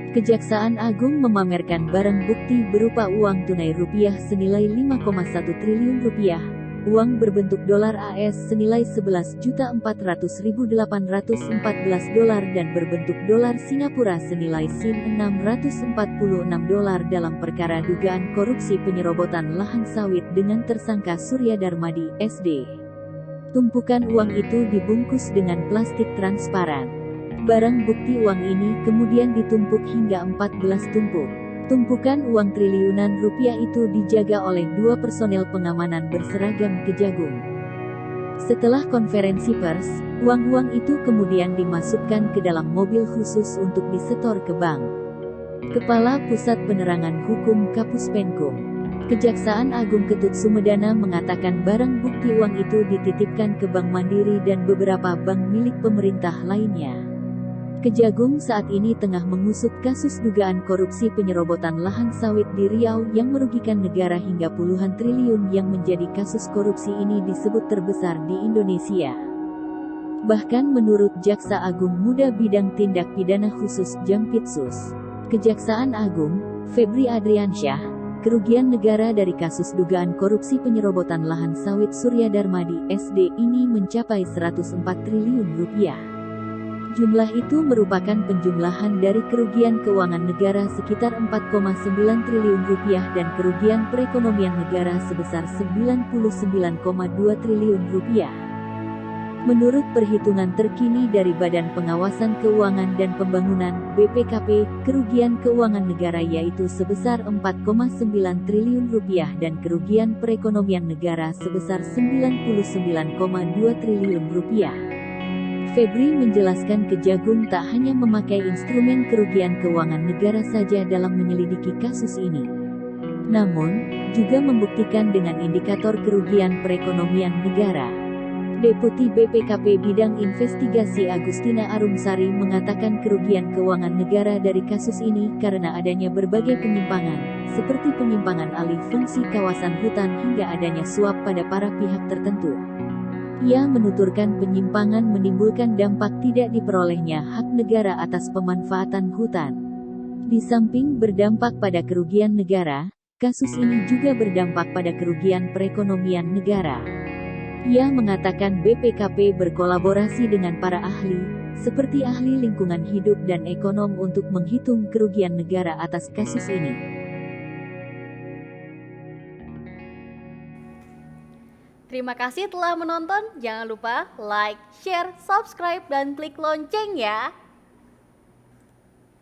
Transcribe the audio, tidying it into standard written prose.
Kejaksaan Agung memamerkan barang bukti berupa uang tunai rupiah senilai 5,1 triliun rupiah, uang berbentuk dolar AS senilai 11.400.814 dolar dan berbentuk dolar Singapura senilai Sin 646 dolar dalam perkara dugaan korupsi penyerobotan lahan sawit dengan tersangka Surya Darmadi, SD. Tumpukan uang itu dibungkus dengan plastik transparan. Barang bukti uang ini kemudian ditumpuk hingga 14 tumpuk. Tumpukan uang triliunan rupiah itu dijaga oleh 2 personel pengamanan berseragam Kejagung. Setelah konferensi pers, uang-uang itu kemudian dimasukkan ke dalam mobil khusus untuk disetor ke bank. Kepala Pusat Penerangan Hukum Kapus Penkum, Kejaksaan Agung Ketut Sumedana mengatakan barang bukti uang itu dititipkan ke Bank Mandiri dan beberapa bank milik pemerintah lainnya. Kejagung saat ini tengah mengusut kasus dugaan korupsi penyerobotan lahan sawit di Riau yang merugikan negara hingga puluhan triliun yang menjadi kasus korupsi ini disebut terbesar di Indonesia. Bahkan menurut Jaksa Agung Muda Bidang Tindak Pidana Khusus Jampitsus Kejaksaan Agung, Febri Adriansyah, kerugian negara dari kasus dugaan korupsi penyerobotan lahan sawit Surya Darmadi, SD ini mencapai 104 triliun rupiah. Jumlah itu merupakan penjumlahan dari kerugian keuangan negara sekitar 4,9 triliun rupiah dan kerugian perekonomian negara sebesar 99,2 triliun rupiah. Menurut perhitungan terkini dari Badan Pengawasan Keuangan dan Pembangunan (BPKP), kerugian keuangan negara yaitu sebesar 4,9 triliun rupiah dan kerugian perekonomian negara sebesar 99,2 triliun rupiah. Febri menjelaskan Kejagung tak hanya memakai instrumen kerugian keuangan negara saja dalam menyelidiki kasus ini, namun juga membuktikan dengan indikator kerugian perekonomian negara. Deputi BPKP Bidang Investigasi Agustina Arumsari mengatakan kerugian keuangan negara dari kasus ini karena adanya berbagai penyimpangan, seperti penyimpangan alih fungsi kawasan hutan hingga adanya suap pada para pihak tertentu. Ia menuturkan penyimpangan menimbulkan dampak tidak diperolehnya hak negara atas pemanfaatan hutan. Di samping berdampak pada kerugian negara, kasus ini juga berdampak pada kerugian perekonomian negara. Ia mengatakan BPKP berkolaborasi dengan para ahli, seperti ahli lingkungan hidup dan ekonom untuk menghitung kerugian negara atas kasus ini. Terima kasih telah menonton, jangan lupa like, share, subscribe, dan klik lonceng ya.